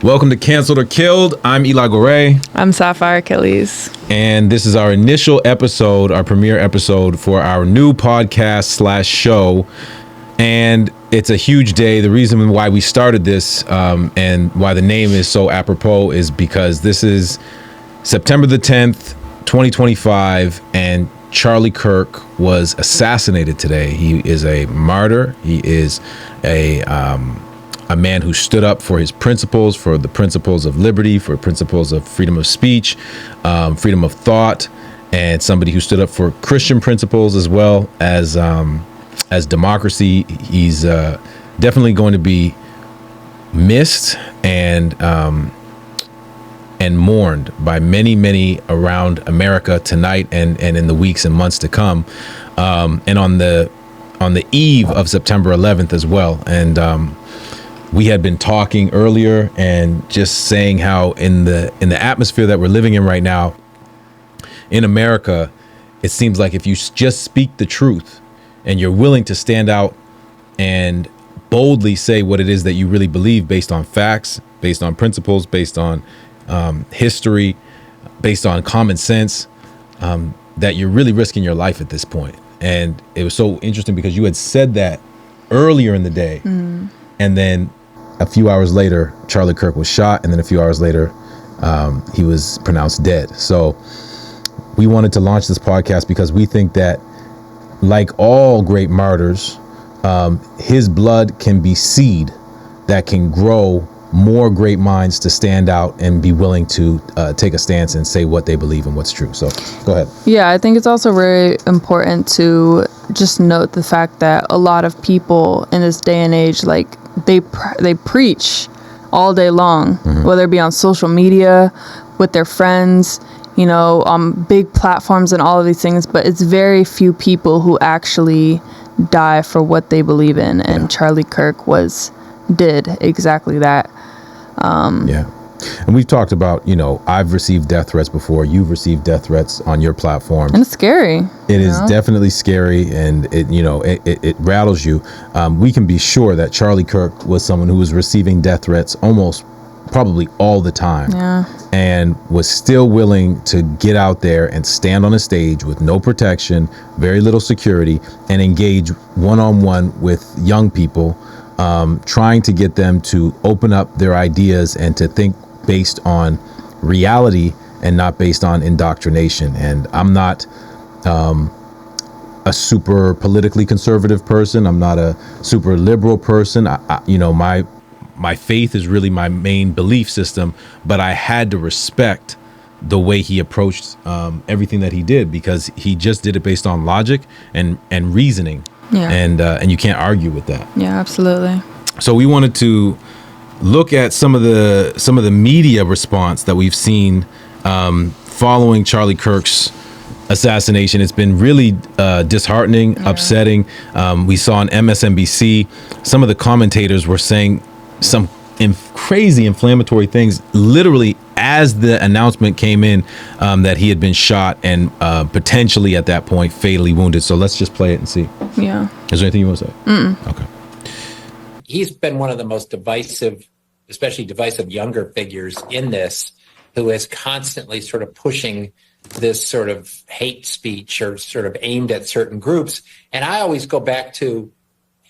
Welcome to Canceled or Killed. I'm Eli Goree. I'm Sapphire Achilles. And this is our initial episode, our premiere episode for our new podcast / show. And it's a huge day. The reason why we started this and why the name is so apropos is because this is September the 10th, 2025, and Charlie Kirk was assassinated today. He is a martyr. He is a man who stood up for his principles, for the principles of liberty, for principles of freedom of speech, freedom of thought, and somebody who stood up for Christian principles as well as democracy. He's definitely going to be missed and mourned by many around America tonight and in the weeks and months to come, and on the eve of September 11th as well. And we had been talking earlier and just saying how in the atmosphere that we're living in right now in America, it seems like if you just speak the truth and you're willing to stand out and boldly say what it is that you really believe based on facts, based on principles, based on history, based on common sense, that you're really risking your life at this point. And it was so interesting because you had said that earlier in the day, and then a few hours later, Charlie Kirk was shot, and then a few hours later, he was pronounced dead. So we wanted to launch this podcast because we think that, like all great martyrs, his blood can be seed that can grow more great minds to stand out and be willing to take a stance and say what they believe and what's true. So go ahead. Yeah, I think it's also very important to just note the fact that a lot of people in this day and age, like they preach all day long, whether it be on social media, with their friends, you know, on big platforms and all of these things. But it's very few people who actually die for what they believe in. And Charlie Kirk did exactly that. And we've talked about, you know, I've received death threats before. You've received death threats on your platform. And it's scary. It is definitely scary, and it rattles you. We can be sure that Charlie Kirk was someone who was receiving death threats almost probably all the time, and was still willing to get out there and stand on a stage with no protection, very little security, and engage one-on-one with young people, trying to get them to open up their ideas and to think based on reality and not based on indoctrination. And I'm not a super politically conservative person. I'm not a super liberal person. My faith is really my main belief system, but I had to respect the way he approached everything that he did, because he just did it based on logic and reasoning. And you can't argue with that. Yeah, absolutely. So we wanted to look at some of the media response that we've seen following Charlie Kirk's assassination. It's been really disheartening, upsetting. We saw on MSNBC, some of the commentators were saying some crazy inflammatory things literally as the announcement came in, that he had been shot and potentially at that point fatally wounded. So let's just play it and see. Yeah. Is there anything you want to say? Okay. He's been one of the most divisive, especially divisive younger figures in this, who is constantly sort of pushing this sort of hate speech or sort of aimed at certain groups. And I always go back to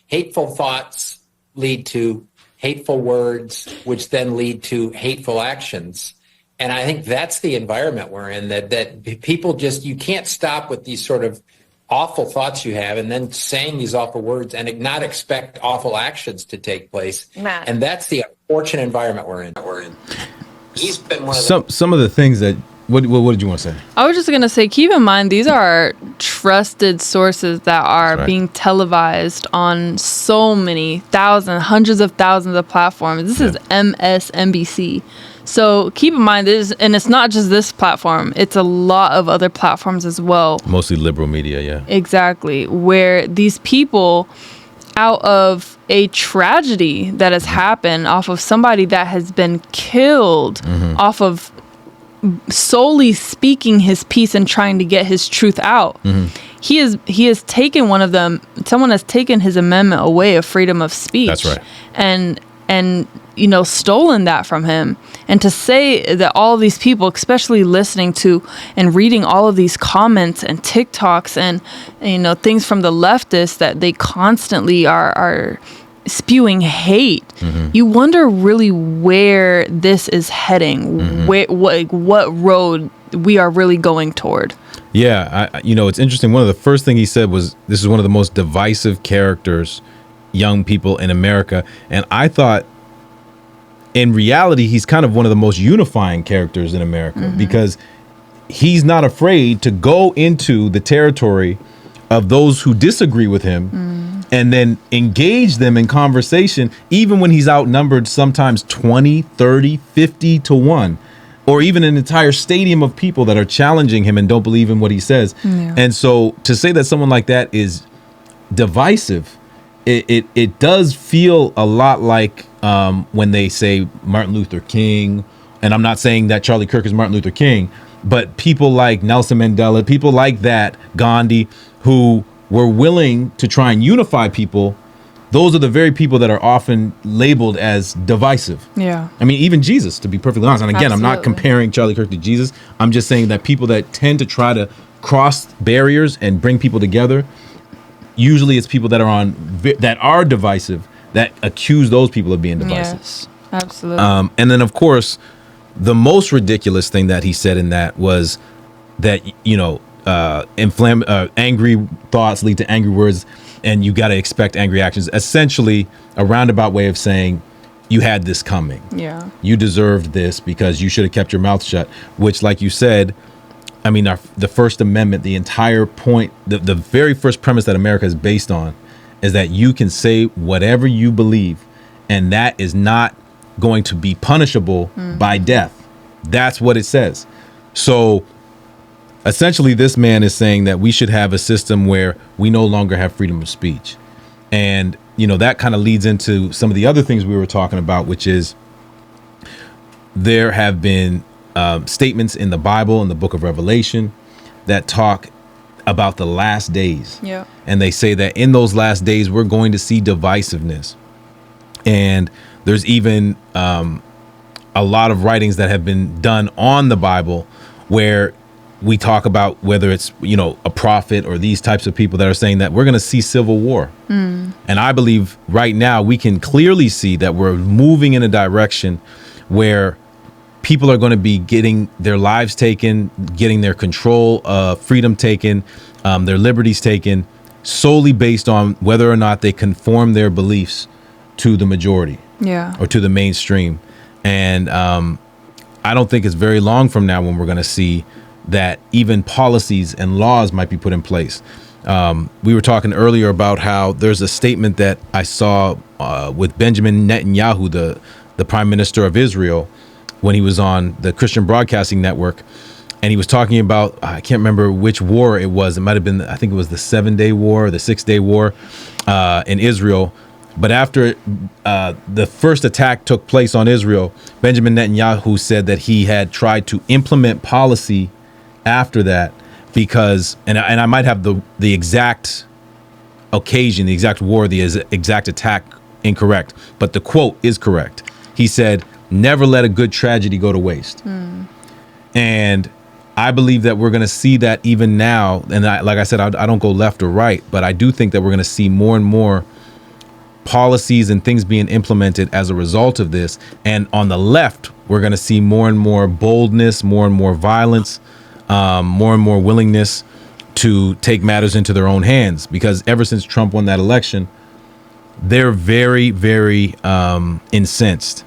hateful thoughts lead to hateful words, which then lead to hateful actions. And I think that's the environment we're in, that people just, you can't stop with these sort of awful thoughts you have and then saying these awful words and not expect awful actions to take place. Matt. And that's the unfortunate environment we're in. He's been one of some of the things that, what did you want to say? I was just going to say, keep in mind, these are trusted sources that are being televised on so many hundreds of thousands of platforms. This is MSNBC. So keep in mind, and it's not just this platform, it's a lot of other platforms as well. Mostly liberal media, yeah. Exactly. Where these people, out of a tragedy that has happened, off of somebody that has been killed, off of solely speaking his piece and trying to get his truth out. He has taken one of them. Someone has taken his amendment away of freedom of speech. That's right. And stolen that from him. And to say that all these people, especially listening to and reading all of these comments and TikToks and, things from the leftists, that they constantly are spewing hate, you wonder really where this is heading, what road we are really going toward. Yeah, it's interesting. One of the first thing he said was, this is one of the most divisive characters, young people in America. And I thought, in reality, he's kind of one of the most unifying characters in America, because he's not afraid to go into the territory of those who disagree with him and then engage them in conversation, even when he's outnumbered sometimes 20, 30, 50 to 1. Or even an entire stadium of people that are challenging him and don't believe in what he says. Yeah. And so to say that someone like that is divisive, it does feel a lot like when they say Martin Luther King. And I'm not saying that Charlie Kirk is Martin Luther King, but people like Nelson Mandela, people like that, Gandhi, who were willing to try and unify people. Those are the very people that are often labeled as divisive. Yeah. I mean, even Jesus, to be perfectly honest. And again, Absolutely. I'm not comparing Charlie Kirk to Jesus. I'm just saying that people that tend to try to cross barriers and bring people together, usually it's people that are divisive, that accuse those people of being divisive. Yes, absolutely. And then, of course, the most ridiculous thing that he said in that was that, angry thoughts lead to angry words, and you got to expect angry actions. Essentially, a roundabout way of saying you had this coming. Yeah. You deserved this because you should have kept your mouth shut, which, like you said, I mean, the First Amendment, the entire point, the very first premise that America is based on is that you can say whatever you believe, and that is not going to be punishable by death. That's what it says. So essentially, this man is saying that we should have a system where we no longer have freedom of speech. And, that kind of leads into some of the other things we were talking about, which is there have been statements in the Bible, in the book of Revelation, that talk about the last days. Yeah. And they say that in those last days, we're going to see divisiveness. And there's even a lot of writings that have been done on the Bible where we talk about whether it's, a prophet or these types of people that are saying that we're going to see civil war. And I believe right now we can clearly see that we're moving in a direction where people are going to be getting their lives taken, getting their control, freedom taken, their liberties taken, solely based on whether or not they conform their beliefs to the majority, or to the mainstream. And I don't think it's very long from now when we're going to see that even policies and laws might be put in place. We were talking earlier about how there's a statement that I saw with Benjamin Netanyahu, the prime minister of Israel, when he was on the Christian Broadcasting Network. And he was talking about, I can't remember which war it was. It might have been, I think it was the 7-Day War or the 6-Day War in Israel. But after the first attack took place on Israel, Benjamin Netanyahu said that he had tried to implement policy after that because, and I might have the exact occasion, the exact war, the exact attack incorrect, but the quote is correct. He said, "Never let a good tragedy go to waste." And I believe that we're going to see that even now. And like I said, I don't go left or right, but I do think that we're going to see more and more policies and things being implemented as a result of this. And on the left, we're going to see more and more boldness, more and more violence, more and more willingness to take matters into their own hands. Because ever since Trump won that election, they're very, very incensed.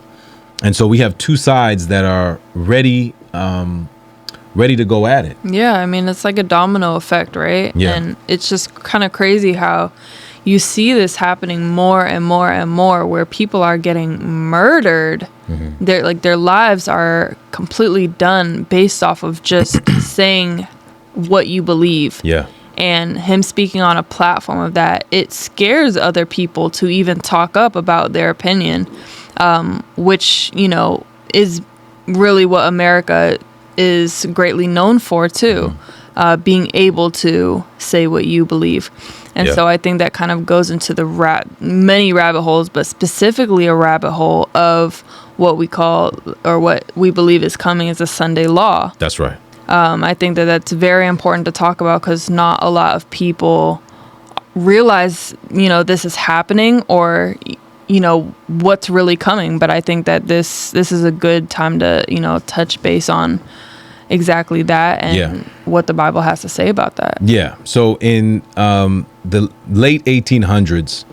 And so we have two sides that are ready to go at it. Yeah, I mean, it's like a domino effect, right? Yeah. And it's just kind of crazy how you see this happening more and more and more, where people are getting murdered. Their lives are completely done based off of just saying what you believe. Yeah. And him speaking on a platform of that, it scares other people to even talk up about their opinion, which, is really what America is greatly known for too, being able to say what you believe. And Yeah. so I think that kind of goes into the many rabbit holes, but specifically a rabbit hole of what we call, or what we believe is coming, as a Sunday law. That's right. I think that that's very important to talk about, because not a lot of people realize, this is happening, or, what's really coming. But I think that this is a good time to, touch base on exactly that, and what the Bible has to say about that. Yeah. So in the late 1800s,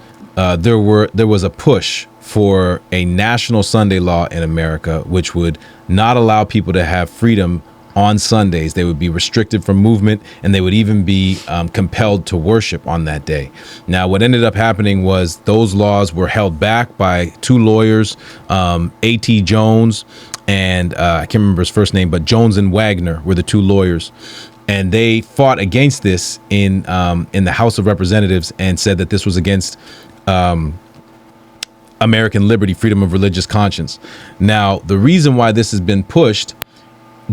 there was a push for a national Sunday law in America, which would not allow people to have freedom on Sundays. They would be restricted from movement, and they would even be compelled to worship on that day. Now, what ended up happening was those laws were held back by two lawyers, A.T. Jones and I can't remember his first name, but Jones and Wagner were the two lawyers. And they fought against this in the House of Representatives, and said that this was against American liberty, freedom of religious conscience. Now, the reason why this has been pushed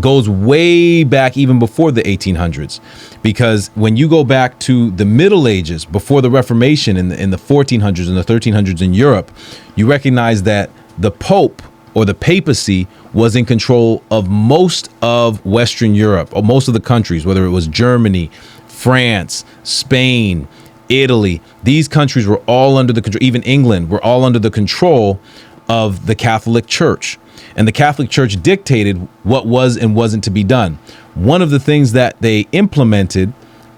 goes way back, even before the 1800s, because when you go back to the Middle Ages, before the Reformation in the 1400s and the 1300s in Europe, you recognize that the Pope, or the papacy, was in control of most of Western Europe, or most of the countries, whether it was Germany, France, Spain, Italy. These countries were all under the control, even England, were all under the control of the Catholic Church. And the Catholic Church dictated what was and wasn't to be done. One of the things that they implemented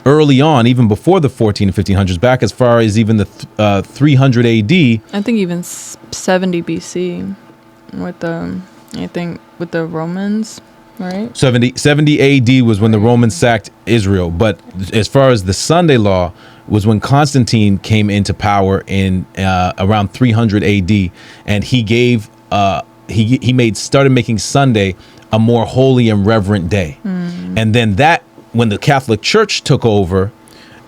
early on, even before the 14 and 1500s, back as far as even the 300 AD. I think even 70 BC with the Romans, right? 70 AD was when the Romans sacked Israel. But as far as the Sunday law, was when Constantine came into power in around 300 AD, and he gave started making Sunday a more holy and reverent day. And then when the Catholic Church took over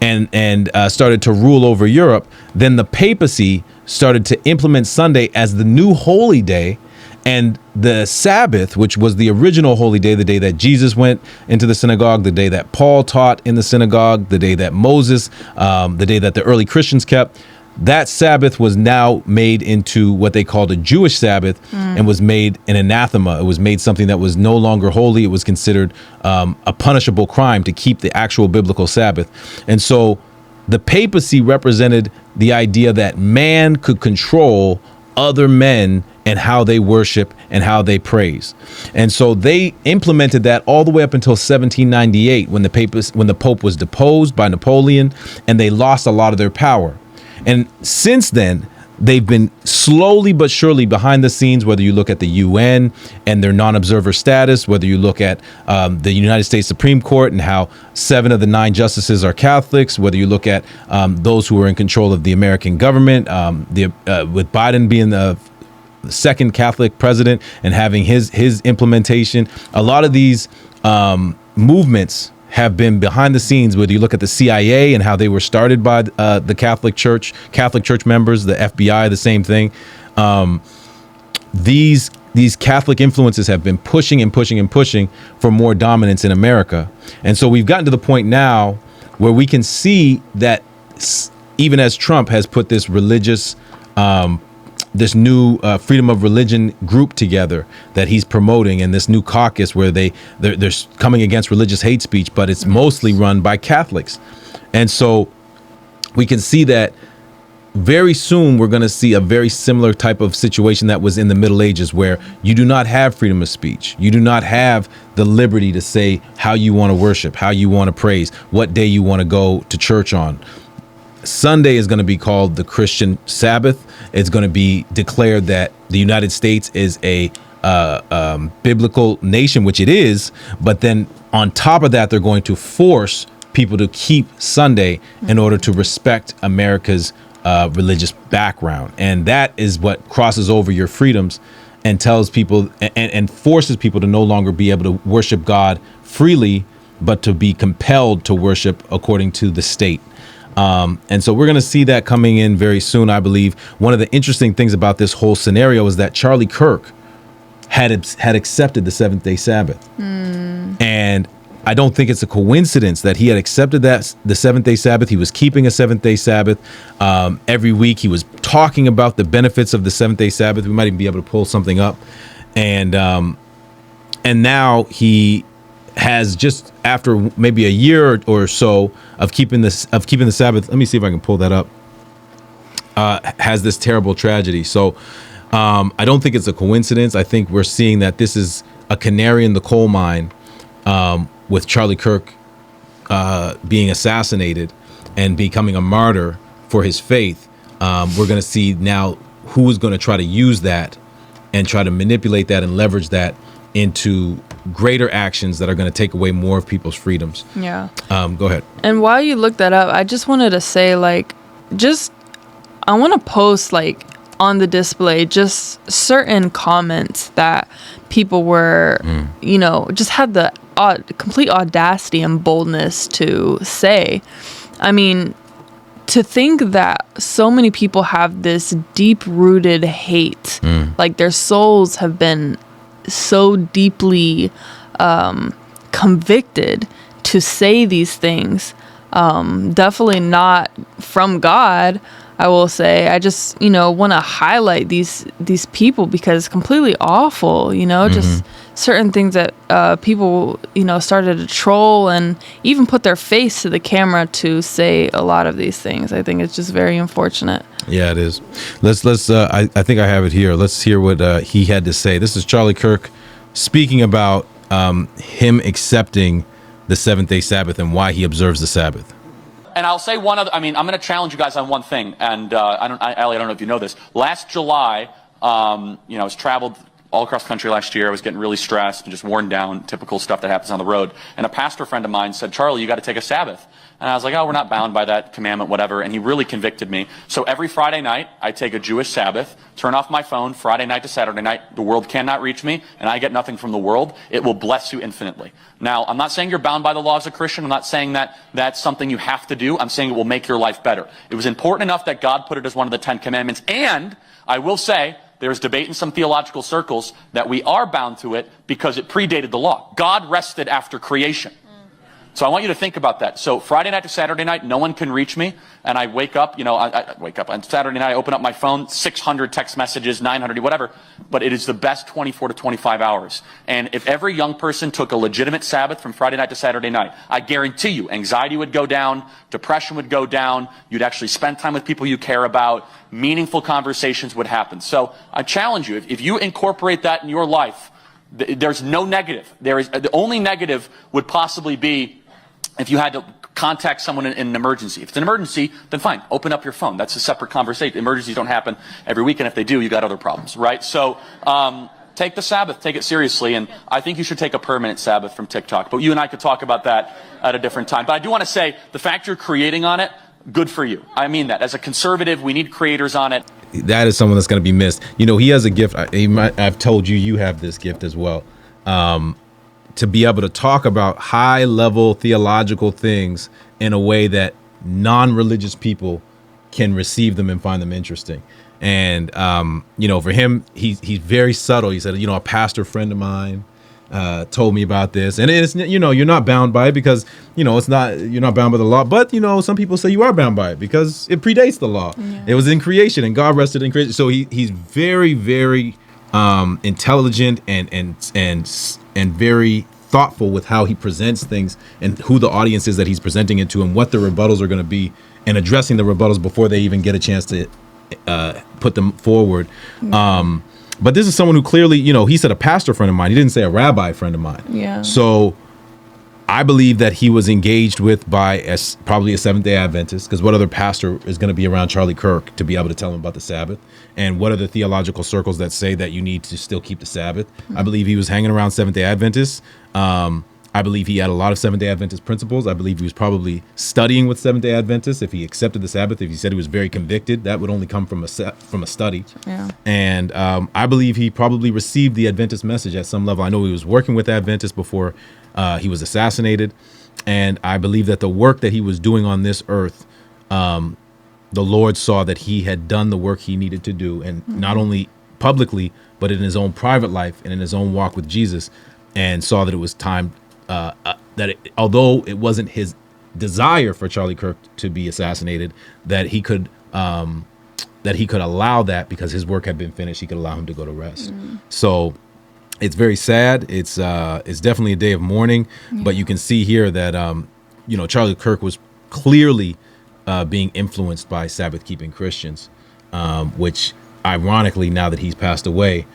and started to rule over Europe, then the papacy started to implement Sunday as the new holy day. And the Sabbath, which was the original holy day, the day that Jesus went into the synagogue, the day that Paul taught in the synagogue, the day that Moses, the day that the early Christians kept, that Sabbath was now made into what they called a Jewish Sabbath, and was made an anathema. It was made something that was no longer holy. It was considered a punishable crime to keep the actual biblical Sabbath. And so the papacy represented the idea that man could control other men and how they worship and how they praise. And so they implemented that all the way up until 1798, when the Pope was deposed by Napoleon, and they lost a lot of their power. And since then, they've been slowly but surely behind the scenes, whether you look at the UN and their non-observer status, whether you look at the United States Supreme Court and how 7 of the 9 justices are Catholics, whether you look at those who are in control of the American government, with Biden being the second Catholic president and having his implementation. A lot of these movements have been behind the scenes, whether you look at the CIA and how they were started by the Catholic Church members, the FBI, the same thing. These Catholic influences have been pushing and pushing and pushing for more dominance in America. And so we've gotten to the point now where we can see that even as Trump has put this religious this new freedom of religion group together that he's promoting, and this new caucus where they're coming against religious hate speech, but it's mostly run by Catholics. And so we can see that very soon we're going to see a very similar type of situation that was in the Middle Ages, where you do not have freedom of speech. You do not have the liberty to say how you want to worship, how you want to praise, what day you want to go to church on. Sunday is going to be called the Christian Sabbath. It's going to be declared that the United States is a biblical nation, which it is. But then on top of that, they're going to force people to keep Sunday in order to respect America's religious background. And that is what crosses over your freedoms and tells people and forces people to no longer be able to worship God freely, but to be compelled to worship according to the state. And so we're going to see that coming in very soon, I believe. One of the interesting things about this whole scenario is that Charlie Kirk had accepted the Seventh-day Sabbath. And I don't think it's a coincidence that he had accepted that the seventh-day Sabbath. He was keeping a seventh-day Sabbath. Every week he was talking about the benefits of the seventh-day Sabbath. We might even be able to pull something up. And now he has, just after maybe a year or so of keeping the Sabbath. Let me see if I can pull that up. Has this terrible tragedy. So I don't think it's a coincidence. I think we're seeing that this is a canary in the coal mine, with Charlie Kirk being assassinated and becoming a martyr for his faith. We're going to see now who is going to try to use that and try to manipulate that and leverage that into greater actions that are going to take away more of people's freedoms. Yeah. Go ahead. And while you look that up, I just wanted to say, I want to post, on the display, just certain comments that people were, just had the complete audacity and boldness to say. I mean, to think that so many people have this deep-rooted hate, like their souls have been so deeply convicted to say these things, definitely not from God, I will say. I just, want to highlight these people because it's completely awful, just certain things that people, started to troll and even put their face to the camera to say a lot of these things. I think it's just very unfortunate. Yeah, it is. Let's I think I have it here. Let's hear what he had to say. This is Charlie Kirk speaking about him accepting the seventh-day Sabbath and why he observes the Sabbath. And I'll say one other, I'm going to challenge you guys on one thing. And Allie, I don't know if you know this. Last July, I was traveled all across the country last year. I was getting really stressed and just worn down, typical stuff that happens on the road. And a pastor friend of mine said, Charlie, you got to take a Sabbath. And I was like, oh, we're not bound by that commandment, whatever. And he really convicted me. So every Friday night, I take a Jewish Sabbath, turn off my phone, Friday night to Saturday night. The world cannot reach me, and I get nothing from the world. It will bless you infinitely. Now, I'm not saying you're bound by the law as a Christian. I'm not saying that that's something you have to do. I'm saying it will make your life better. It was important enough that God put it as one of the 10 commandments. And I will say, there's debate in some theological circles that we are bound to it because it predated the law. God rested after creation. So I want you to think about that. So Friday night to Saturday night, no one can reach me. And I wake up, I wake up on Saturday night, I open up my phone, 600 text messages, 900, whatever. But it is the best 24 to 25 hours. And if every young person took a legitimate Sabbath from Friday night to Saturday night, I guarantee you anxiety would go down, depression would go down, you'd actually spend time with people you care about, meaningful conversations would happen. So I challenge you, if you incorporate that in your life, there's no negative. The only negative would possibly be if you had to contact someone in an emergency. If it's an emergency, then fine, open up your phone. That's a separate conversation. Emergencies don't happen every week, and if they do, you got other problems, right? So take the Sabbath, take it seriously, and I think you should take a permanent Sabbath from TikTok. But you and I could talk about that at a different time. But I do want to say, the fact you're creating on it, good for you. I mean that. As a conservative, we need creators on it. That is someone that's going to be missed. He has a gift. I've told you have this gift as well. To be able to talk about high-level theological things in a way that non-religious people can receive them and find them interesting. And, for him, he's very subtle. He said, a pastor friend of mine told me about this. And it's, you're not bound by it because, you're not bound by the law. But, some people say you are bound by it because it predates the law. Yeah. It was in creation and God rested in creation. So he's very, very intelligent and very thoughtful with how he presents things and who the audience is that he's presenting it to and what the rebuttals are going to be and addressing the rebuttals before they even get a chance to put them forward. But this is someone who clearly, he said a pastor friend of mine. He didn't say a rabbi friend of mine. Yeah. So I believe that he was engaged with by probably a Seventh-day Adventist, because what other pastor is going to be around Charlie Kirk to be able to tell him about the Sabbath? And what are the theological circles that say that you need to still keep the Sabbath? I believe he was hanging around Seventh-day Adventists. I believe he had a lot of Seventh-day Adventist principles. I believe he was probably studying with Seventh-day Adventists. If he accepted the Sabbath, if he said he was very convicted, that would only come from a study. Yeah. And I believe he probably received the Adventist message at some level. I know he was working with Adventists before he was assassinated. And I believe that the work that he was doing on this earth, the Lord saw that he had done the work he needed to do, and not only publicly, but in his own private life and in his own walk with Jesus, and saw that it was time although it wasn't his desire for Charlie Kirk to be assassinated, that he could allow that because his work had been finished. He could allow him to go to rest. So it's very sad. It's definitely a day of mourning. But you can see here that Charlie Kirk was clearly being influenced by Sabbath keeping Christians, which ironically, now that he's passed away,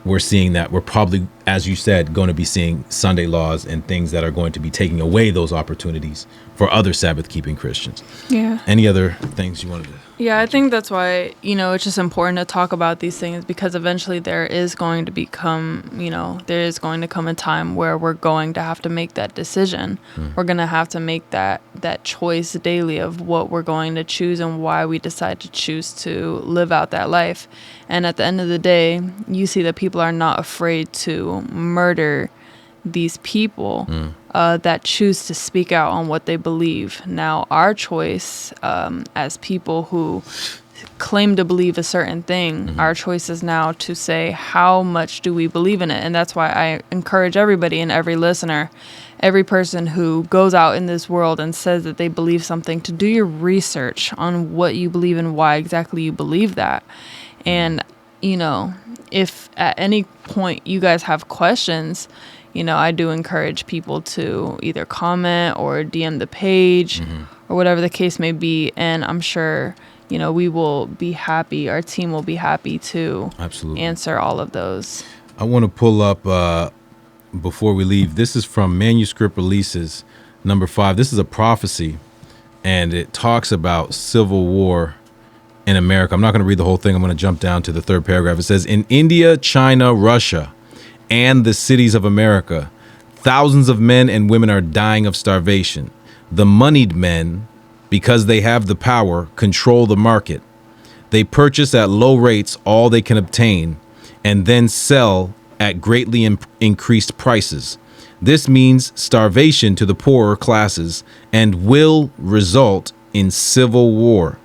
we're seeing that we're probably, as you said, going to be seeing Sunday laws and things that are going to be taking away those opportunities for other Sabbath keeping Christians. Yeah. Any other things you wanted to? Yeah, I think that's why, it's just important to talk about these things, because eventually there is going to come a time where we're going to have to make that decision. We're going to have to make that choice daily of what we're going to choose and why we decide to choose to live out that life. And at the end of the day, you see that people are not afraid to murder these people that choose to speak out on what they believe. Now, our choice as people who claim to believe a certain thing, our choice is now to say, how much do we believe in it? And that's why I encourage everybody and every listener, every person who goes out in this world and says that they believe something, to do your research on what you believe and why exactly you believe that. And, if at any point you guys have questions, I do encourage people to either comment or DM the page or whatever the case may be. And I'm sure, we will be happy. Our team will be happy to answer all of those. I want to pull up, before we leave, this is from Manuscript Releases, number 5. This is a prophecy, and it talks about civil war in America. I'm not going to read the whole thing. I'm going to jump down to the 3rd paragraph. It says, in India, China, Russia, and the cities of America, thousands of men and women are dying of starvation. The moneyed men, because they have the power, control the market. They purchase at low rates all they can obtain and then sell at greatly increased prices. This means starvation to the poorer classes and will result in civil war.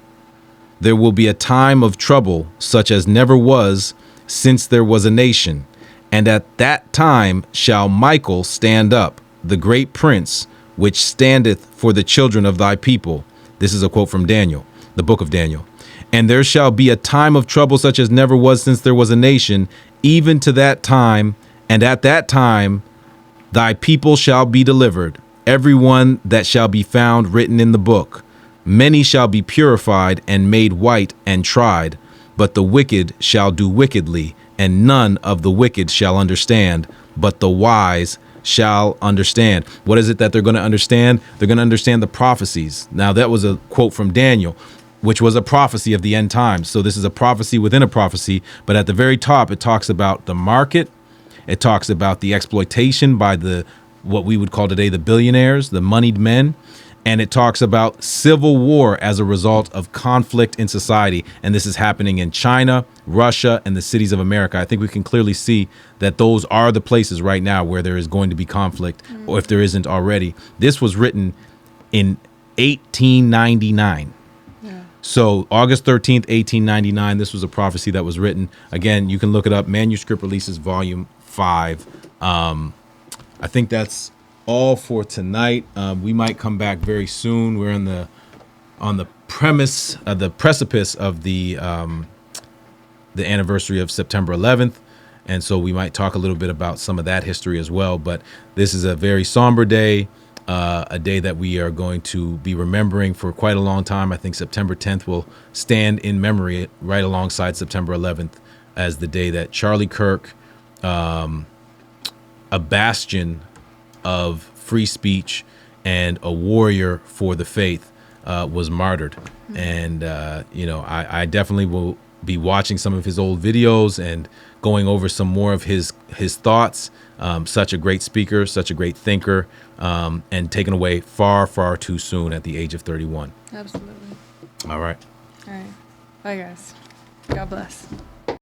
There will be a time of trouble such as never was since there was a nation. And at that time shall Michael stand up, the great prince, which standeth for the children of thy people. This is a quote from Daniel, the book of Daniel. And there shall be a time of trouble such as never was since there was a nation, even to that time. And at that time thy people shall be delivered, every one that shall be found written in the book. Many shall be purified and made white and tried, but the wicked shall do wickedly, and none of the wicked shall understand, but the wise shall understand. What is it that they're going to understand? They're going to understand the prophecies. Now, that was a quote from Daniel, which was a prophecy of the end times. So this is a prophecy within a prophecy. But at the very top, it talks about the market. It talks about the exploitation by what we would call today the billionaires, the moneyed men. And it talks about civil war as a result of conflict in society. And this is happening in China, Russia, and the cities of America. I think we can clearly see that those are the places right now where there is going to be conflict, or if there isn't already. This was written in 1899. So August 13th, 1899, this was a prophecy that was written. Again, you can look it up. Manuscript Releases, Volume 5. I think that's all for tonight. We might come back very soon. We're on the precipice of the anniversary of September 11th, and so we might talk a little bit about some of that history as well. But this is a very somber day, a day that we are going to be remembering for quite a long time. I think September 10th will stand in memory right alongside September 11th as the day that Charlie Kirk, a bastion of free speech and a warrior for the faith, was martyred. And I definitely will be watching some of his old videos and going over some more of his thoughts. Such a great speaker, such a great thinker, and taken away far, far too soon at the age of 31. Absolutely. All right. All right. Bye, guys. God bless.